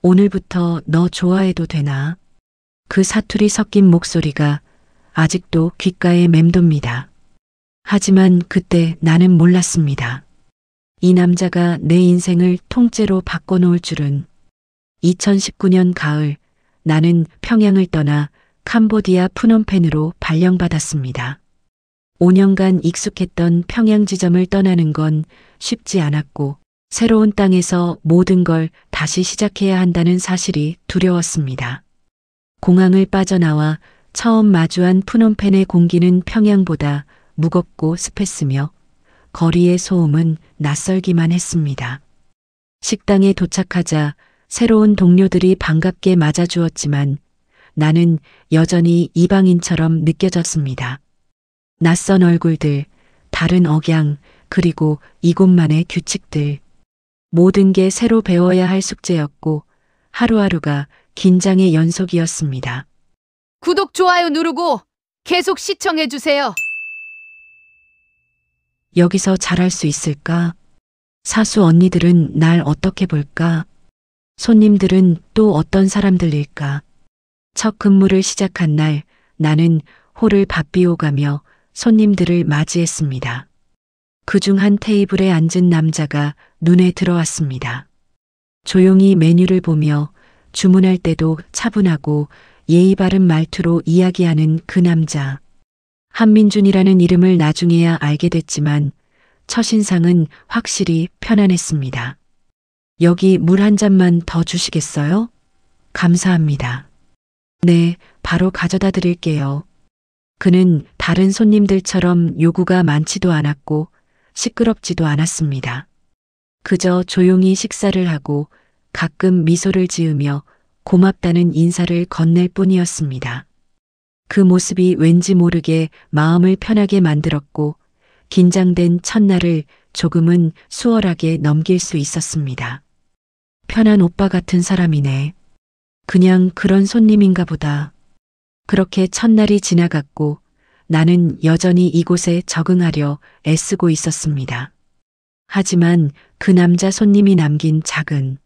오늘부터 너 좋아해도 되나? 그 사투리 섞인 목소리가 아직도 귓가에 맴돕니다. 하지만 그때 나는 몰랐습니다. 이 남자가 내 인생을 통째로 바꿔놓을 줄은. 2019년 가을, 나는 평양을 떠나 캄보디아 프놈펜으로 발령받았습니다. 5년간 익숙했던 평양 지점을 떠나는 건 쉽지 않았고, 새로운 땅에서 모든 걸 다시 시작해야 한다는 사실이 두려웠습니다. 공항을 빠져나와 처음 마주한 프놈펜의 공기는 평양보다 무겁고 습했으며 거리의 소음은 낯설기만 했습니다. 식당에 도착하자 새로운 동료들이 반갑게 맞아주었지만 나는 여전히 이방인처럼 느껴졌습니다. 낯선 얼굴들, 다른 억양, 그리고 이곳만의 규칙들. 모든 게 새로 배워야 할 숙제였고 하루하루가 긴장의 연속이었습니다. 구독, 좋아요 누르고 계속 시청해주세요. 여기서 잘할 수 있을까? 사수 언니들은 날 어떻게 볼까? 손님들은 또 어떤 사람들일까? 첫 근무를 시작한 날 나는 홀을 바삐오가며 손님들을 맞이했습니다. 그중 한 테이블에 앉은 남자가 눈에 들어왔습니다. 조용히 메뉴를 보며 주문할 때도 차분하고 예의 바른 말투로 이야기하는 그 남자. 한민준이라는 이름을 나중에야 알게 됐지만 첫인상은 확실히 편안했습니다. 여기 물 한 잔만 더 주시겠어요? 감사합니다. 네, 바로 가져다 드릴게요. 그는 다른 손님들처럼 요구가 많지도 않았고 시끄럽지도 않았습니다. 그저 조용히 식사를 하고 가끔 미소를 지으며 고맙다는 인사를 건넬 뿐이었습니다. 그 모습이 왠지 모르게 마음을 편하게 만들었고 긴장된 첫날을 조금은 수월하게 넘길 수 있었습니다. 편한 오빠 같은 사람이네. 그냥 그런 손님인가 보다. 그렇게 첫날이 지나갔고 나는 여전히 이곳에 적응하려 애쓰고 있었습니다. 하지만 그 남자 손님이 남긴 작은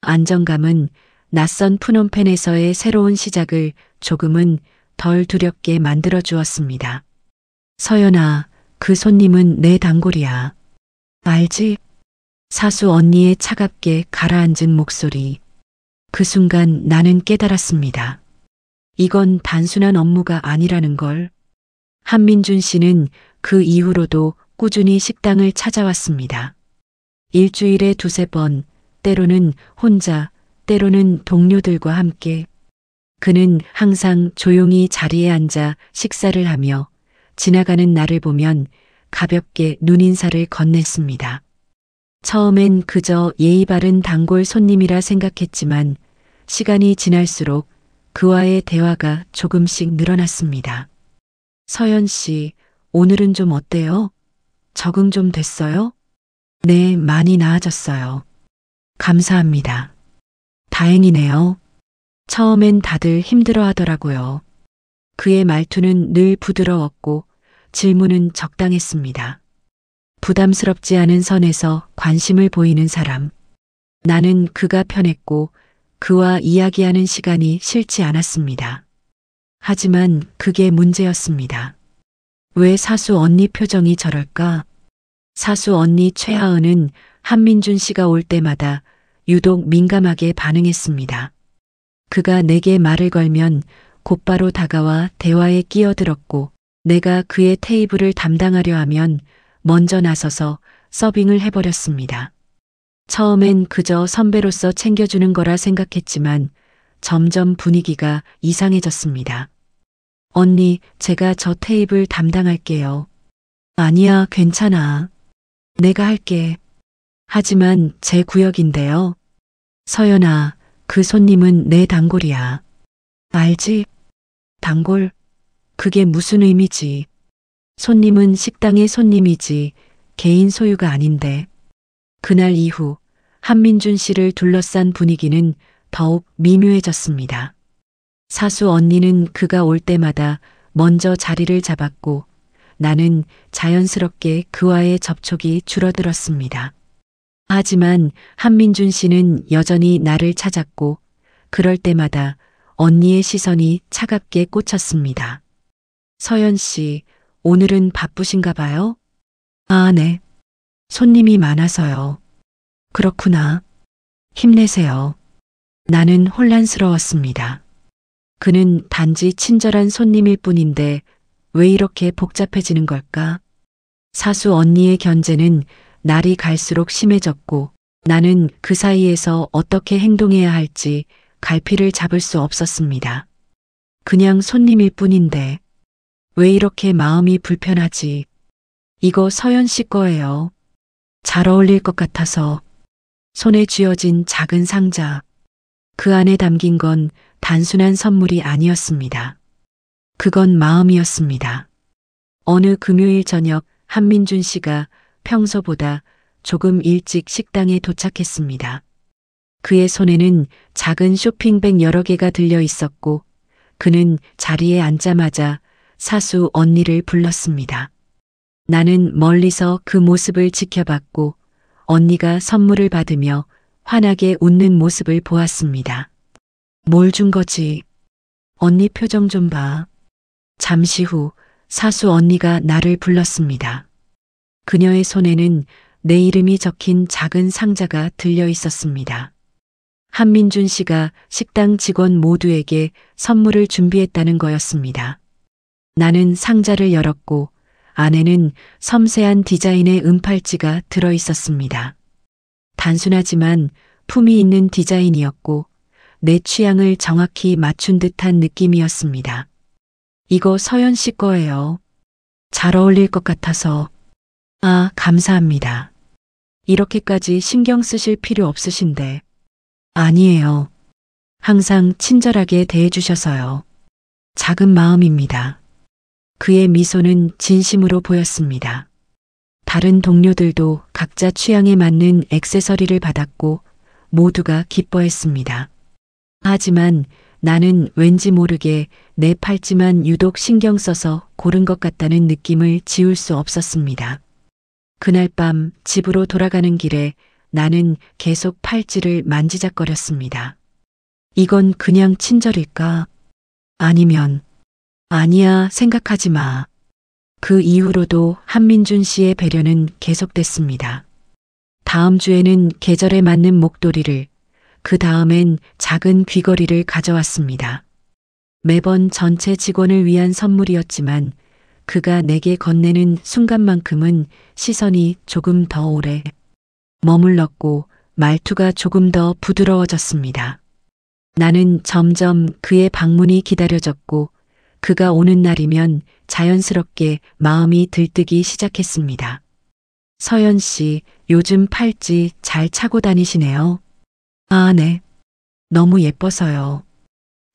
안정감은 낯선 프놈펜에서의 새로운 시작을 조금은 덜 두렵게 만들어 주었습니다. 서연아, 그 손님은 내 단골이야. 알지? 사수 언니의 차갑게 가라앉은 목소리. 그 순간 나는 깨달았습니다. 이건 단순한 업무가 아니라는 걸. 한민준 씨는 그 이후로도 꾸준히 식당을 찾아왔습니다. 일주일에 두세 번, 때로는 혼자, 때로는 동료들과 함께. 그는 항상 조용히 자리에 앉아 식사를 하며 지나가는 나를 보면 가볍게 눈인사를 건넸습니다. 처음엔 그저 예의 바른 단골 손님이라 생각했지만 시간이 지날수록 그와의 대화가 조금씩 늘어났습니다. 서연 씨, 오늘은 좀 어때요? 적응 좀 됐어요? 네, 많이 나아졌어요. 감사합니다. 다행이네요. 처음엔 다들 힘들어 하더라고요. 그의 말투는 늘 부드러웠고 질문은 적당했습니다. 부담스럽지 않은 선에서 관심을 보이는 사람. 나는 그가 편했고 그와 이야기하는 시간이 싫지 않았습니다. 하지만 그게 문제였습니다. 왜 사수 언니 표정이 저럴까? 사수 언니 최하은은 한민준 씨가 올 때마다 유독 민감하게 반응했습니다. 그가 내게 말을 걸면 곧바로 다가와 대화에 끼어들었고 내가 그의 테이블을 담당하려 하면 먼저 나서서 서빙을 해버렸습니다. 처음엔 그저 선배로서 챙겨주는 거라 생각했지만 점점 분위기가 이상해졌습니다. 언니, 제가 저 테이블 담당할게요. 아니야, 괜찮아. 내가 할게. 하지만 제 구역인데요. 서연아, 그 손님은 내 단골이야. 알지? 단골? 그게 무슨 의미지? 손님은 식당의 손님이지 개인 소유가 아닌데. 그날 이후 한민준 씨를 둘러싼 분위기는 더욱 미묘해졌습니다. 사수 언니는 그가 올 때마다 먼저 자리를 잡았고 나는 자연스럽게 그와의 접촉이 줄어들었습니다. 하지만 한민준 씨는 여전히 나를 찾았고 그럴 때마다 언니의 시선이 차갑게 꽂혔습니다. 서연 씨, 오늘은 바쁘신가 봐요? 아, 네. 손님이 많아서요. 그렇구나. 힘내세요. 나는 혼란스러웠습니다. 그는 단지 친절한 손님일 뿐인데 왜 이렇게 복잡해지는 걸까? 사수 언니의 견제는 날이 갈수록 심해졌고 나는 그 사이에서 어떻게 행동해야 할지 갈피를 잡을 수 없었습니다. 그냥 손님일 뿐인데 왜 이렇게 마음이 불편하지? 이거 서연 씨 거예요. 잘 어울릴 것 같아서. 손에 쥐어진 작은 상자. 그 안에 담긴 건 단순한 선물이 아니었습니다. 그건 마음이었습니다. 어느 금요일 저녁 한민준 씨가 평소보다 조금 일찍 식당에 도착했습니다. 그의 손에는 작은 쇼핑백 여러 개가 들려 있었고 그는 자리에 앉자마자 사수 언니를 불렀습니다. 나는 멀리서 그 모습을 지켜봤고 언니가 선물을 받으며 환하게 웃는 모습을 보았습니다. 뭘 준 거지? 언니 표정 좀 봐. 잠시 후 사수 언니가 나를 불렀습니다. 그녀의 손에는 내 이름이 적힌 작은 상자가 들려 있었습니다. 한민준 씨가 식당 직원 모두에게 선물을 준비했다는 거였습니다. 나는 상자를 열었고 안에는 섬세한 디자인의 은팔찌가 들어 있었습니다. 단순하지만 품이 있는 디자인이었고 내 취향을 정확히 맞춘 듯한 느낌이었습니다. 이거 서연 씨 거예요. 잘 어울릴 것 같아서. 아, 감사합니다. 이렇게까지 신경 쓰실 필요 없으신데. 아니에요. 항상 친절하게 대해주셔서요. 작은 마음입니다. 그의 미소는 진심으로 보였습니다. 다른 동료들도 각자 취향에 맞는 액세서리를 받았고 모두가 기뻐했습니다. 하지만 나는 왠지 모르게 내 팔찌만 유독 신경 써서 고른 것 같다는 느낌을 지울 수 없었습니다. 그날 밤 집으로 돌아가는 길에 나는 계속 팔찌를 만지작거렸습니다. 이건 그냥 친절일까? 아니면 아니야, 생각하지 마. 그 이후로도 한민준 씨의 배려는 계속됐습니다. 다음 주에는 계절에 맞는 목도리를, 그 다음엔 작은 귀걸이를 가져왔습니다. 매번 전체 직원을 위한 선물이었지만 그가 내게 건네는 순간만큼은 시선이 조금 더 오래 머물렀고 말투가 조금 더 부드러워졌습니다. 나는 점점 그의 방문이 기다려졌고 그가 오는 날이면 자연스럽게 마음이 들뜨기 시작했습니다. 서연 씨, 요즘 팔찌 잘 차고 다니시네요. 아, 네. 너무 예뻐서요.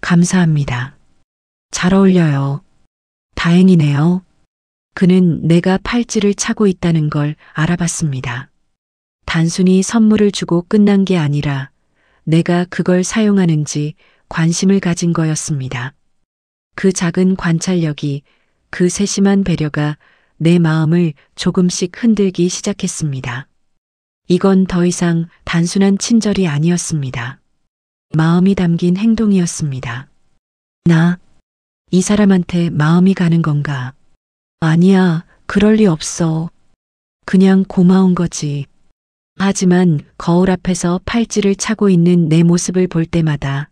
감사합니다. 잘 어울려요. 다행이네요. 그는 내가 팔찌를 차고 있다는 걸 알아봤습니다. 단순히 선물을 주고 끝난 게 아니라 내가 그걸 사용하는지 관심을 가진 거였습니다. 그 작은 관찰력이, 그 세심한 배려가 내 마음을 조금씩 흔들기 시작했습니다. 이건 더 이상 단순한 친절이 아니었습니다. 마음이 담긴 행동이었습니다. 나, 이 사람한테 마음이 가는 건가? 아니야, 그럴 리 없어. 그냥 고마운 거지. 하지만 거울 앞에서 팔찌를 차고 있는 내 모습을 볼 때마다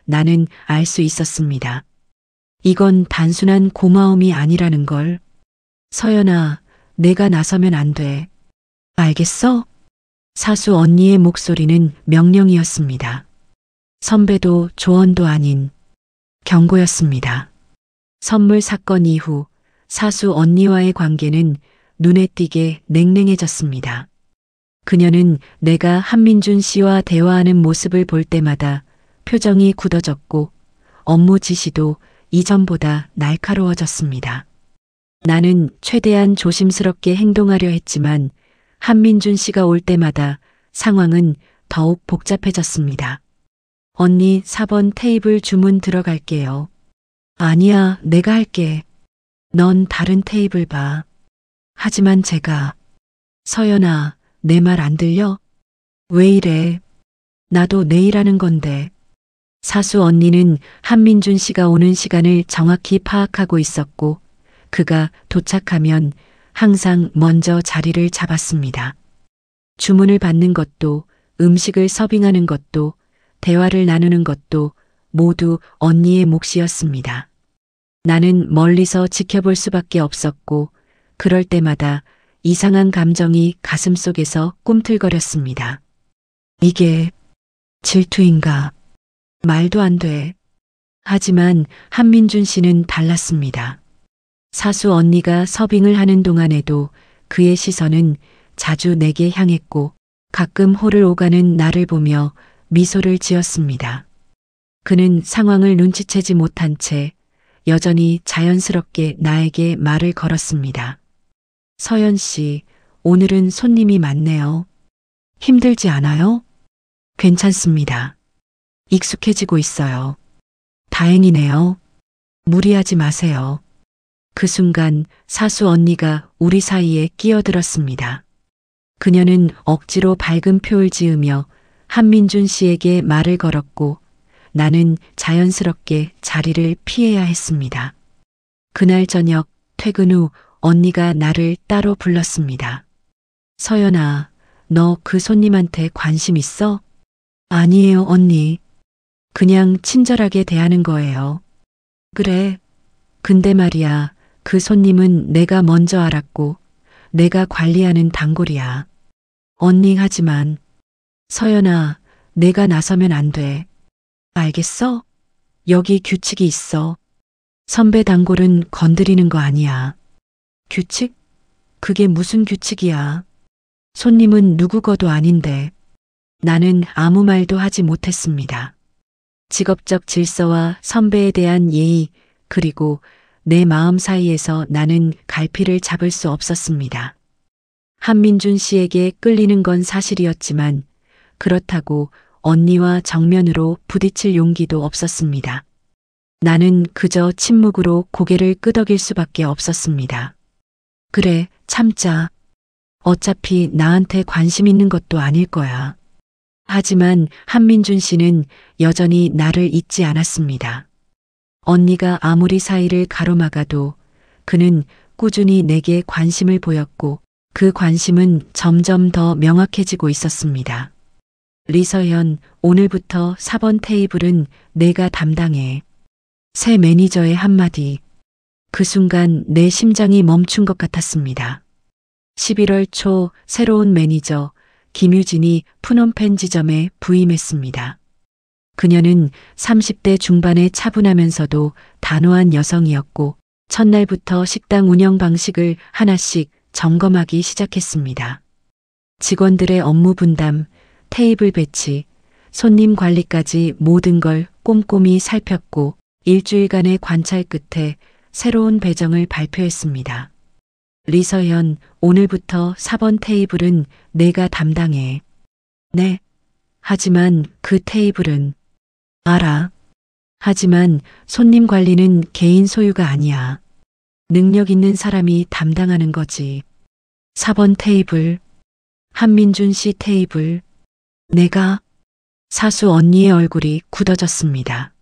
나는 알 수 있었습니다. 이건 단순한 고마움이 아니라는 걸. 서연아, 내가 나서면 안 돼. 알겠어? 사수 언니의 목소리는 명령이었습니다. 선배도 조언도 아닌 경고였습니다. 선물 사건 이후 사수 언니와의 관계는 눈에 띄게 냉랭해졌습니다. 그녀는 내가 한민준 씨와 대화하는 모습을 볼 때마다 표정이 굳어졌고 업무 지시도 이전보다 날카로워졌습니다. 나는 최대한 조심스럽게 행동하려 했지만 한민준 씨가 올 때마다 상황은 더욱 복잡해졌습니다. 언니 4번 테이블 주문 들어갈게요. 아니야, 내가 할게. 넌 다른 테이블 봐. 하지만 제가. 서연아, 내 말 안 들려? 왜 이래? 나도 내일 하는 건데. 사수 언니는 한민준 씨가 오는 시간을 정확히 파악하고 있었고, 그가 도착하면 항상 먼저 자리를 잡았습니다. 주문을 받는 것도, 음식을 서빙하는 것도, 대화를 나누는 것도 모두 언니의 몫이었습니다. 나는 멀리서 지켜볼 수밖에 없었고, 그럴 때마다 이상한 감정이 가슴속에서 꿈틀거렸습니다. 이게 질투인가? 말도 안 돼. 하지만 한민준 씨는 달랐습니다. 사수 언니가 서빙을 하는 동안에도 그의 시선은 자주 내게 향했고 가끔 홀을 오가는 나를 보며 미소를 지었습니다. 그는 상황을 눈치채지 못한 채 여전히 자연스럽게 나에게 말을 걸었습니다. 서연 씨, 오늘은 손님이 많네요. 힘들지 않아요? 괜찮습니다. 익숙해지고 있어요. 다행이네요. 무리하지 마세요. 그 순간 사수 언니가 우리 사이에 끼어들었습니다. 그녀는 억지로 밝은 표를 지으며 한민준 씨에게 말을 걸었고 나는 자연스럽게 자리를 피해야 했습니다. 그날 저녁 퇴근 후 언니가 나를 따로 불렀습니다. 서연아, 너 그 손님한테 관심 있어? 아니에요, 언니. 그냥 친절하게 대하는 거예요. 그래. 근데 말이야, 그 손님은 내가 먼저 알았고, 내가 관리하는 단골이야. 언니 하지만, 서연아, 내가 나서면 안 돼. 알겠어? 여기 규칙이 있어. 선배 단골은 건드리는 거 아니야. 규칙? 그게 무슨 규칙이야? 손님은 누구거도 아닌데. 나는 아무 말도 하지 못했습니다. 직업적 질서와 선배에 대한 예의, 그리고 내 마음 사이에서 나는 갈피를 잡을 수 없었습니다. 한민준 씨에게 끌리는 건 사실이었지만 그렇다고 언니와 정면으로 부딪힐 용기도 없었습니다. 나는 그저 침묵으로 고개를 끄덕일 수밖에 없었습니다. 그래, 참자. 어차피 나한테 관심 있는 것도 아닐 거야. 하지만 한민준 씨는 여전히 나를 잊지 않았습니다. 언니가 아무리 사이를 가로막아도 그는 꾸준히 내게 관심을 보였고 그 관심은 점점 더 명확해지고 있었습니다. 리서현, 오늘부터 4번 테이블은 내가 담당해. 새 매니저의 한마디. 그 순간 내 심장이 멈춘 것 같았습니다. 11월 초 새로운 매니저 김유진이 푸놈펜 지점에 부임했습니다. 그녀는 30대 중반에 차분하면서도 단호한 여성이었고 첫날부터 식당 운영 방식을 하나씩 점검하기 시작했습니다. 직원들의 업무 분담, 테이블 배치, 손님 관리까지 모든 걸 꼼꼼히 살폈고 일주일간의 관찰 끝에 새로운 배정을 발표했습니다. 리서현, 오늘부터 4번 테이블은 내가 담당해. 네. 하지만 그 테이블은 알아. 하지만 손님 관리는 개인 소유가 아니야. 능력 있는 사람이 담당하는 거지. 4번 테이블, 한민준 씨 테이블, 내가 사수 언니의 얼굴이 굳어졌습니다.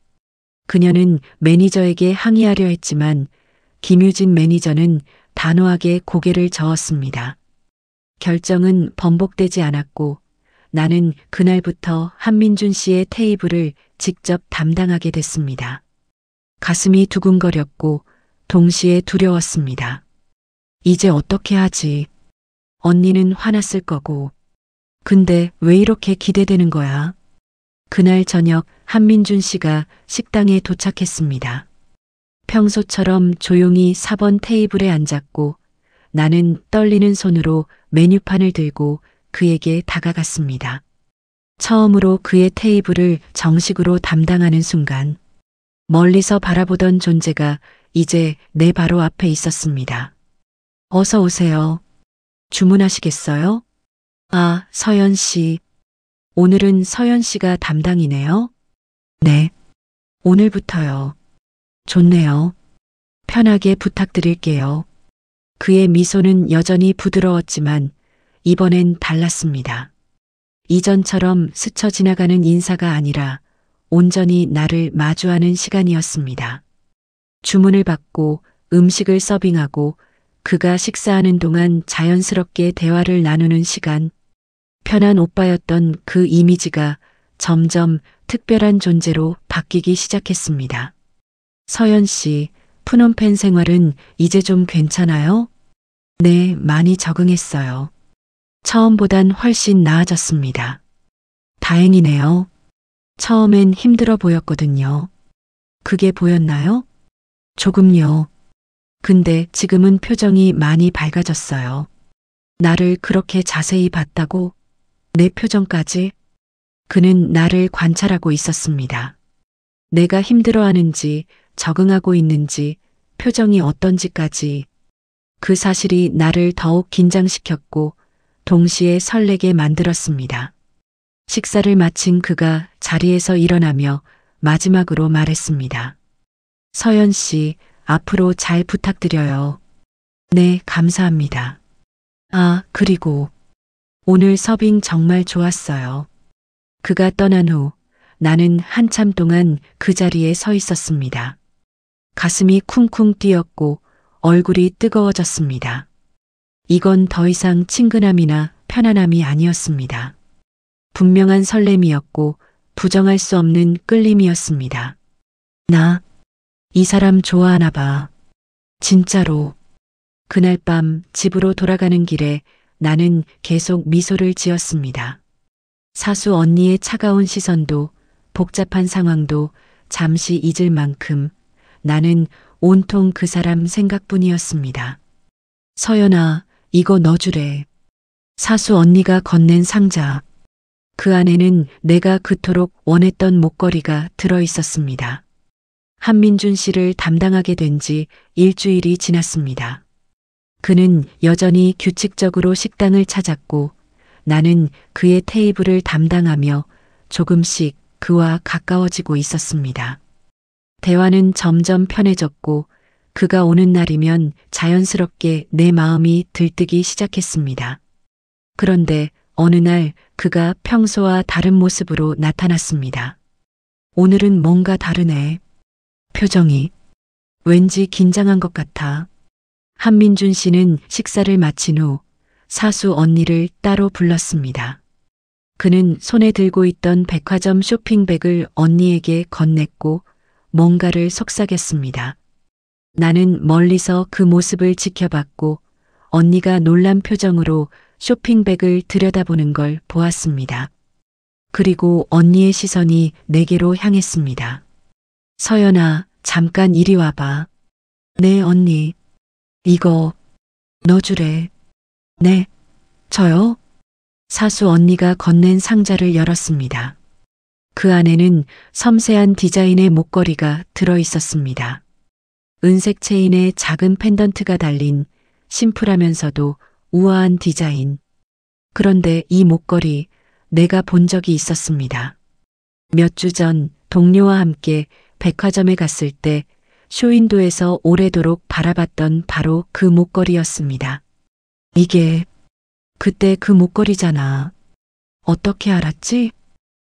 그녀는 매니저에게 항의하려 했지만 김유진 매니저는 단호하게 고개를 저었습니다. 결정은 번복되지 않았고 나는 그날부터 한민준 씨의 테이블을 직접 담당하게 됐습니다. 가슴이 두근거렸고 동시에 두려웠습니다. 이제 어떻게 하지? 언니는 화났을 거고. 근데 왜 이렇게 기대되는 거야? 그날 저녁 한민준 씨가 식당에 도착했습니다. 평소처럼 조용히 4번 테이블에 앉았고 나는 떨리는 손으로 메뉴판을 들고 그에게 다가갔습니다. 처음으로 그의 테이블을 정식으로 담당하는 순간 멀리서 바라보던 존재가 이제 내 바로 앞에 있었습니다. 어서 오세요. 주문하시겠어요? 아, 서연 씨. 오늘은 서연 씨가 담당이네요? 네. 오늘부터요. 좋네요. 편하게 부탁드릴게요. 그의 미소는 여전히 부드러웠지만 이번엔 달랐습니다. 이전처럼 스쳐 지나가는 인사가 아니라 온전히 나를 마주하는 시간이었습니다. 주문을 받고 음식을 서빙하고 그가 식사하는 동안 자연스럽게 대화를 나누는 시간, 편한 오빠였던 그 이미지가 점점 특별한 존재로 바뀌기 시작했습니다. 서연 씨, 푸놈펜 생활은 이제 좀 괜찮아요? 네, 많이 적응했어요. 처음보단 훨씬 나아졌습니다. 다행이네요. 처음엔 힘들어 보였거든요. 그게 보였나요? 조금요. 근데 지금은 표정이 많이 밝아졌어요. 나를 그렇게 자세히 봤다고? 내 표정까지? 그는 나를 관찰하고 있었습니다. 내가 힘들어하는지, 적응하고 있는지, 표정이 어떤지까지. 그 사실이 나를 더욱 긴장시켰고 동시에 설레게 만들었습니다. 식사를 마친 그가 자리에서 일어나며 마지막으로 말했습니다. 서연 씨, 앞으로 잘 부탁드려요. 네, 감사합니다. 아, 그리고 오늘 서빙 정말 좋았어요. 그가 떠난 후 나는 한참 동안 그 자리에 서 있었습니다. 가슴이 쿵쿵 뛰었고 얼굴이 뜨거워졌습니다. 이건 더 이상 친근함이나 편안함이 아니었습니다. 분명한 설렘이었고 부정할 수 없는 끌림이었습니다. 나, 이 사람 좋아하나 봐. 진짜로. 그날 밤 집으로 돌아가는 길에 나는 계속 미소를 지었습니다. 사수 언니의 차가운 시선도 복잡한 상황도 잠시 잊을 만큼 나는 온통 그 사람 생각뿐이었습니다. 서연아, 이거 넣어주래. 사수 언니가 건넨 상자. 그 안에는 내가 그토록 원했던 목걸이가 들어 있었습니다. 한민준 씨를 담당하게 된 지 일주일이 지났습니다. 그는 여전히 규칙적으로 식당을 찾았고 나는 그의 테이블을 담당하며 조금씩 그와 가까워지고 있었습니다. 대화는 점점 편해졌고 그가 오는 날이면 자연스럽게 내 마음이 들뜨기 시작했습니다. 그런데 어느 날 그가 평소와 다른 모습으로 나타났습니다. 오늘은 뭔가 다르네. 표정이 왠지 긴장한 것 같아. 한민준 씨는 식사를 마친 후 사수 언니를 따로 불렀습니다. 그는 손에 들고 있던 백화점 쇼핑백을 언니에게 건넸고 뭔가를 속삭였습니다. 나는 멀리서 그 모습을 지켜봤고 언니가 놀란 표정으로 쇼핑백을 들여다보는 걸 보았습니다. 그리고 언니의 시선이 내게로 향했습니다. 서연아, 잠깐 이리 와봐. 네, 언니. 이거 넣어주래. 네, 저요? 사수 언니가 건넨 상자를 열었습니다. 그 안에는 섬세한 디자인의 목걸이가 들어 있었습니다. 은색 체인에 작은 펜던트가 달린 심플하면서도 우아한 디자인. 그런데 이 목걸이 내가 본 적이 있었습니다. 몇 주 전 동료와 함께 백화점에 갔을 때 쇼윈도에서 오래도록 바라봤던 바로 그 목걸이였습니다. 이게 그때 그 목걸이잖아. 어떻게 알았지?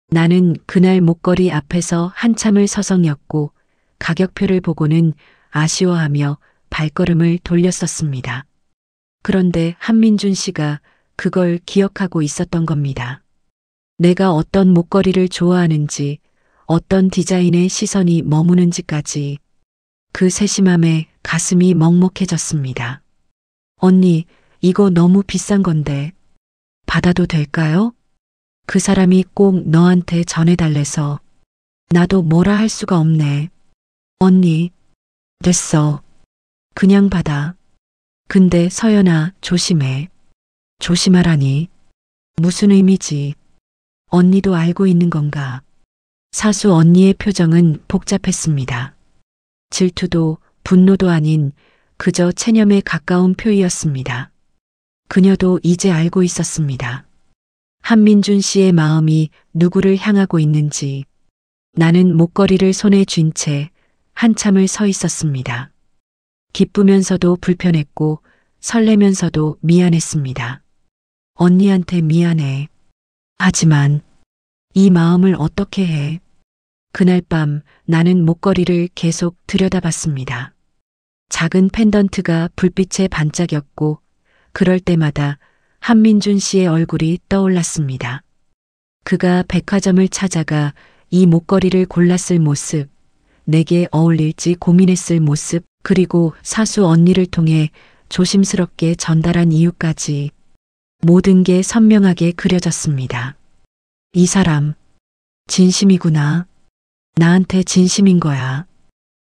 나는 그날 목걸이 앞에서 한참을 서성였고 가격표를 보고는 아쉬워하며 발걸음을 돌렸었습니다. 그런데 한민준 씨가 그걸 기억하고 있었던 겁니다. 내가 어떤 목걸이를 좋아하는지, 어떤 디자인의 시선이 머무는지까지. 그 세심함에 가슴이 먹먹해졌습니다. 언니, 이거 너무 비싼 건데 받아도 될까요? 그 사람이 꼭 너한테 전해달래서 나도 뭐라 할 수가 없네. 언니, 됐어. 그냥 받아. 근데 서연아, 조심해. 조심하라니. 무슨 의미지? 언니도 알고 있는 건가? 사수 언니의 표정은 복잡했습니다. 질투도 분노도 아닌 그저 체념에 가까운 표이였습니다. 그녀도 이제 알고 있었습니다. 한민준 씨의 마음이 누구를 향하고 있는지. 나는 목걸이를 손에 쥔 채 한참을 서 있었습니다. 기쁘면서도 불편했고 설레면서도 미안했습니다. 언니한테 미안해. 하지만 이 마음을 어떻게 해? 그날 밤 나는 목걸이를 계속 들여다봤습니다. 작은 펜던트가 불빛에 반짝였고 그럴 때마다 한민준 씨의 얼굴이 떠올랐습니다. 그가 백화점을 찾아가 이 목걸이를 골랐을 모습, 내게 어울릴지 고민했을 모습, 그리고 사수 언니를 통해 조심스럽게 전달한 이유까지 모든 게 선명하게 그려졌습니다. 이 사람, 진심이구나. 나한테 진심인 거야.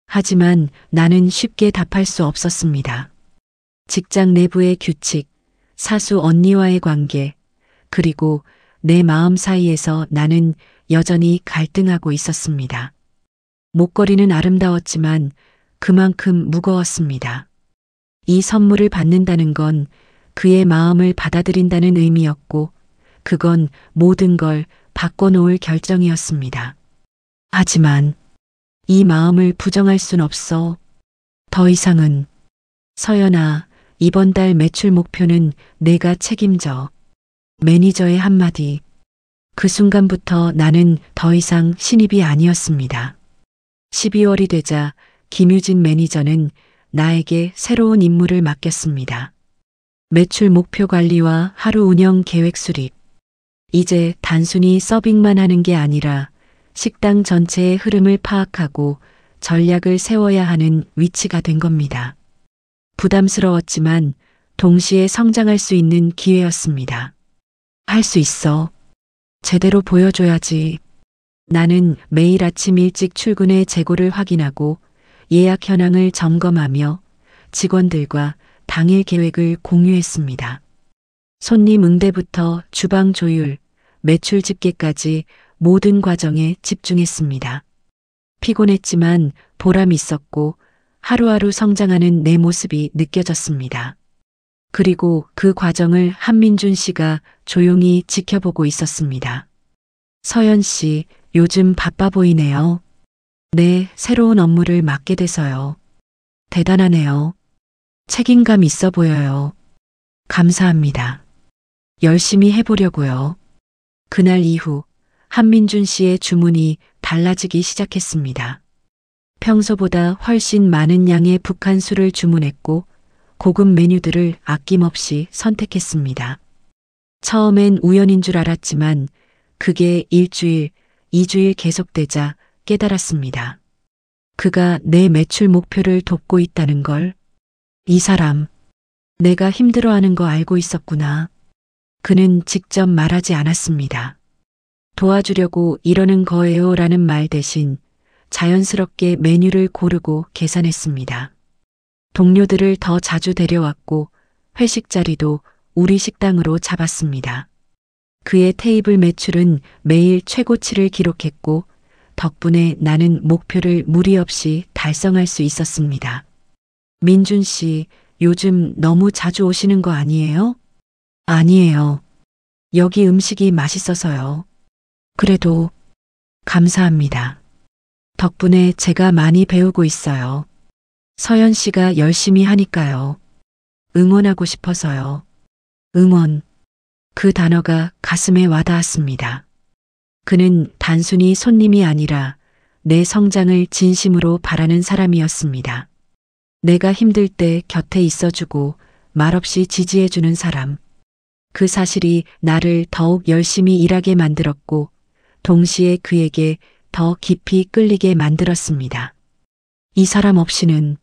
하지만 나는 쉽게 답할 수 없었습니다. 직장 내부의 규칙, 사수 언니와의 관계, 그리고 내 마음 사이에서 나는 여전히 갈등하고 있었습니다. 목걸이는 아름다웠지만 그만큼 무거웠습니다. 이 선물을 받는다는 건 그의 마음을 받아들인다는 의미였고, 그건 모든 걸 바꿔놓을 결정이었습니다. 하지만 이 마음을 부정할 순 없어. 더 이상은. 서연아, 이번 달 매출 목표는 내가 책임져. 매니저의 한마디. 그 순간부터 나는 더 이상 신입이 아니었습니다. 12월이 되자 김유진 매니저는 나에게 새로운 임무를 맡겼습니다. 매출 목표 관리와 하루 운영 계획 수립. 이제 단순히 서빙만 하는 게 아니라 식당 전체의 흐름을 파악하고 전략을 세워야 하는 위치가 된 겁니다. 부담스러웠지만 동시에 성장할 수 있는 기회였습니다. 할 수 있어. 제대로 보여줘야지. 나는 매일 아침 일찍 출근해 재고를 확인하고 예약 현황을 점검하며 직원들과 당일 계획을 공유했습니다. 손님 응대부터 주방 조율, 매출 집계까지 모든 과정에 집중했습니다. 피곤했지만 보람 있었고 하루하루 성장하는 내 모습이 느껴졌습니다. 그리고 그 과정을 한민준 씨가 조용히 지켜보고 있었습니다. 서연 씨, 요즘 바빠 보이네요. 네, 새로운 업무를 맡게 돼서요. 대단하네요. 책임감 있어 보여요. 감사합니다. 열심히 해보려고요. 그날 이후 한민준 씨의 주문이 달라지기 시작했습니다. 평소보다 훨씬 많은 양의 북한술을 주문했고 고급 메뉴들을 아낌없이 선택했습니다. 처음엔 우연인 줄 알았지만 그게 일주일, 2주일 계속되자 깨달았습니다. 그가 내 매출 목표를 돕고 있다는 걸. 이 사람, 내가 힘들어하는 거 알고 있었구나. 그는 직접 말하지 않았습니다. 도와주려고 이러는 거예요 라는 말 대신 자연스럽게 메뉴를 고르고 계산했습니다. 동료들을 더 자주 데려왔고 회식 자리도 우리 식당으로 잡았습니다. 그의 테이블 매출은 매일 최고치를 기록했고 덕분에 나는 목표를 무리 없이 달성할 수 있었습니다. 민준 씨, 요즘 너무 자주 오시는 거 아니에요? 아니에요. 여기 음식이 맛있어서요. 그래도 감사합니다. 덕분에 제가 많이 배우고 있어요. 서연 씨가 열심히 하니까요. 응원하고 싶어서요. 응원. 그 단어가 가슴에 와닿았습니다. 그는 단순히 손님이 아니라 내 성장을 진심으로 바라는 사람이었습니다. 내가 힘들 때 곁에 있어주고 말없이 지지해주는 사람. 그 사실이 나를 더욱 열심히 일하게 만들었고 동시에 그에게 더 깊이 끌리게 만들었습니다. 이 사람 없이는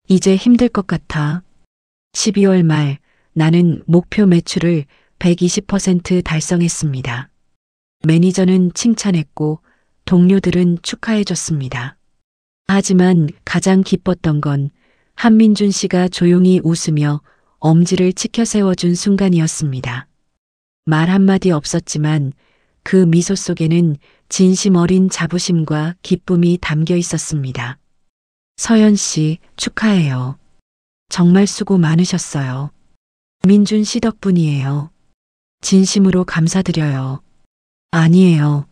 이제 힘들 것 같아. 12월 말 나는 목표 매출을 120% 달성했습니다. 매니저는 칭찬했고 동료들은 축하해줬습니다. 하지만 가장 기뻤던 건 한민준 씨가 조용히 웃으며 엄지를 치켜 세워준 순간이었습니다. 말 한마디 없었지만 그 미소 속에는 진심 어린 자부심과 기쁨이 담겨 있었습니다. 서연 씨, 축하해요. 정말 수고 많으셨어요. 민준 씨 덕분이에요. 진심으로 감사드려요. 아니에요.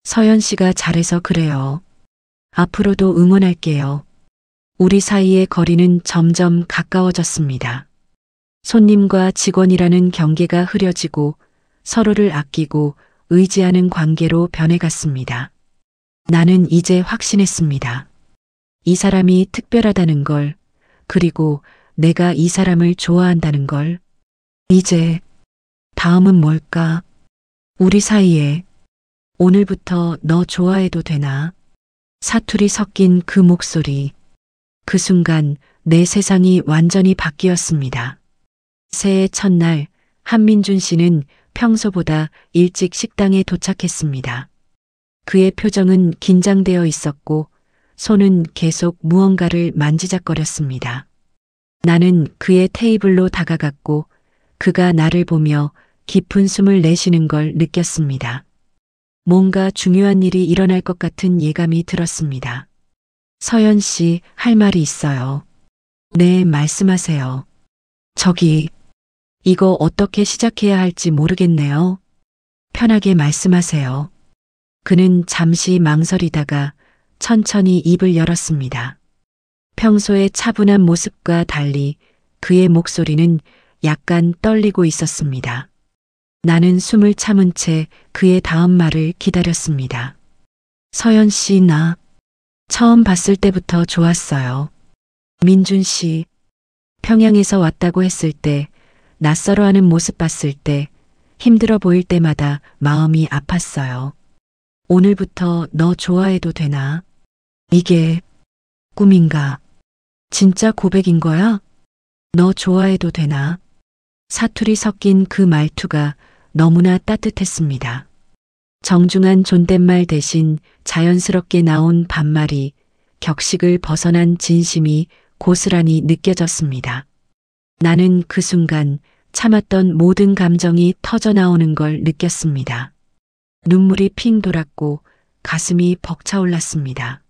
서연 씨가 잘해서 그래요. 앞으로도 응원할게요. 우리 사이의 거리는 점점 가까워졌습니다. 손님과 직원이라는 경계가 흐려지고 서로를 아끼고 의지하는 관계로 변해갔습니다. 나는 이제 확신했습니다. 이 사람이 특별하다는 걸, 그리고 내가 이 사람을 좋아한다는 걸. 이제 다음은 뭘까? 우리 사이에 오늘부터 너 좋아해도 되나? 사투리 섞인 그 목소리. 그 순간 내 세상이 완전히 바뀌었습니다. 새해 첫날 한민준 씨는 평소보다 일찍 식당에 도착했습니다. 그의 표정은 긴장되어 있었고 손은 계속 무언가를 만지작거렸습니다. 나는 그의 테이블로 다가갔고 그가 나를 보며 깊은 숨을 내쉬는 걸 느꼈습니다. 뭔가 중요한 일이 일어날 것 같은 예감이 들었습니다. 서연 씨, 할 말이 있어요. 네, 말씀하세요. 저기, 이거 어떻게 시작해야 할지 모르겠네요. 편하게 말씀하세요. 그는 잠시 망설이다가 천천히 입을 열었습니다. 평소의 차분한 모습과 달리 그의 목소리는 약간 떨리고 있었습니다. 나는 숨을 참은 채 그의 다음 말을 기다렸습니다. 서연 씨, 나 처음 봤을 때부터 좋았어요. 민준 씨, 평양에서 왔다고 했을 때, 낯설어하는 모습 봤을 때, 힘들어 보일 때마다 마음이 아팠어요. 오늘부터 너 좋아해도 되나? 이게 꿈인가? 진짜 고백인 거야? 너 좋아해도 되나? 사투리 섞인 그 말투가 너무나 따뜻했습니다. 정중한 존댓말 대신 자연스럽게 나온 반말이 격식을 벗어난 진심이 고스란히 느껴졌습니다. 나는 그 순간 참았던 모든 감정이 터져나오는 걸 느꼈습니다. 눈물이 핑 돌았고 가슴이 벅차올랐습니다.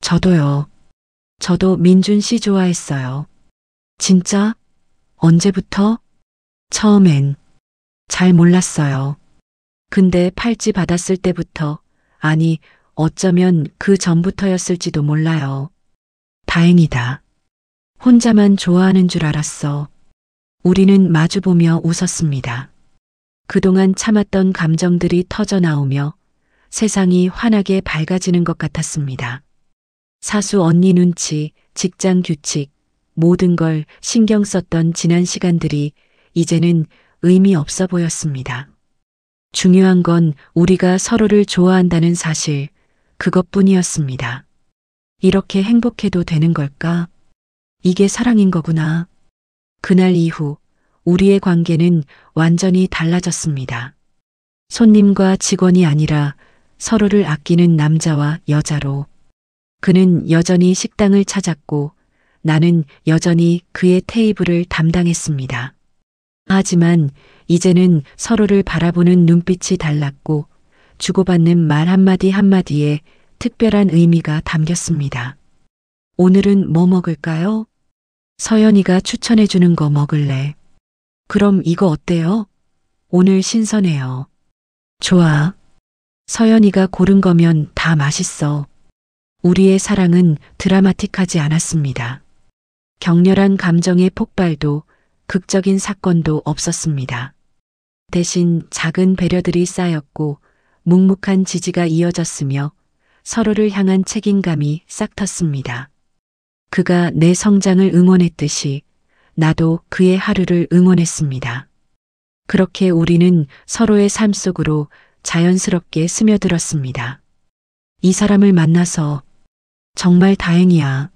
저도요. 저도 민준 씨 좋아했어요. 진짜? 언제부터? 처음엔 잘 몰랐어요. 근데 팔찌 받았을 때부터, 아니, 어쩌면 그 전부터였을지도 몰라요. 다행이다. 혼자만 좋아하는 줄 알았어. 우리는 마주보며 웃었습니다. 그동안 참았던 감정들이 터져나오며 세상이 환하게 밝아지는 것 같았습니다. 사수 언니 눈치, 직장 규칙, 모든 걸 신경 썼던 지난 시간들이 이제는 의미 없어 보였습니다. 중요한 건 우리가 서로를 좋아한다는 사실, 그것뿐이었습니다. 이렇게 행복해도 되는 걸까? 이게 사랑인 거구나. 그날 이후 우리의 관계는 완전히 달라졌습니다. 손님과 직원이 아니라 서로를 아끼는 남자와 여자로. 그는 여전히 식당을 찾았고 나는 여전히 그의 테이블을 담당했습니다. 하지만 이제는 서로를 바라보는 눈빛이 달랐고 주고받는 말 한마디 한마디에 특별한 의미가 담겼습니다. 오늘은 뭐 먹을까요? 서연이가 추천해주는 거 먹을래. 그럼 이거 어때요? 오늘 신선해요. 좋아. 서연이가 고른 거면 다 맛있어. 우리의 사랑은 드라마틱하지 않았습니다. 격렬한 감정의 폭발도 극적인 사건도 없었습니다. 대신 작은 배려들이 쌓였고 묵묵한 지지가 이어졌으며 서로를 향한 책임감이 싹 텄습니다. 그가 내 성장을 응원했듯이 나도 그의 하루를 응원했습니다. 그렇게 우리는 서로의 삶 속으로 자연스럽게 스며들었습니다. 이 사람을 만나서 정말 다행이야.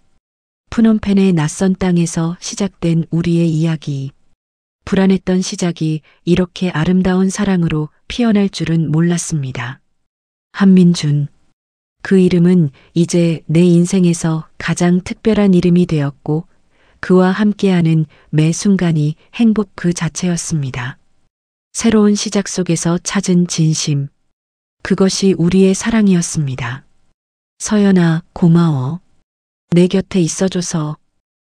푸놈펜의 낯선 땅에서 시작된 우리의 이야기. 불안했던 시작이 이렇게 아름다운 사랑으로 피어날 줄은 몰랐습니다. 한민준. 그 이름은 이제 내 인생에서 가장 특별한 이름이 되었고 그와 함께하는 매 순간이 행복 그 자체였습니다. 새로운 시작 속에서 찾은 진심. 그것이 우리의 사랑이었습니다. 서연아, 고마워. 내 곁에 있어줘서.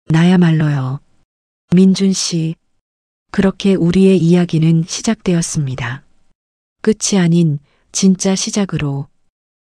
나야말로요. 민준 씨. 그렇게 우리의 이야기는 시작되었습니다. 끝이 아닌 진짜 시작으로.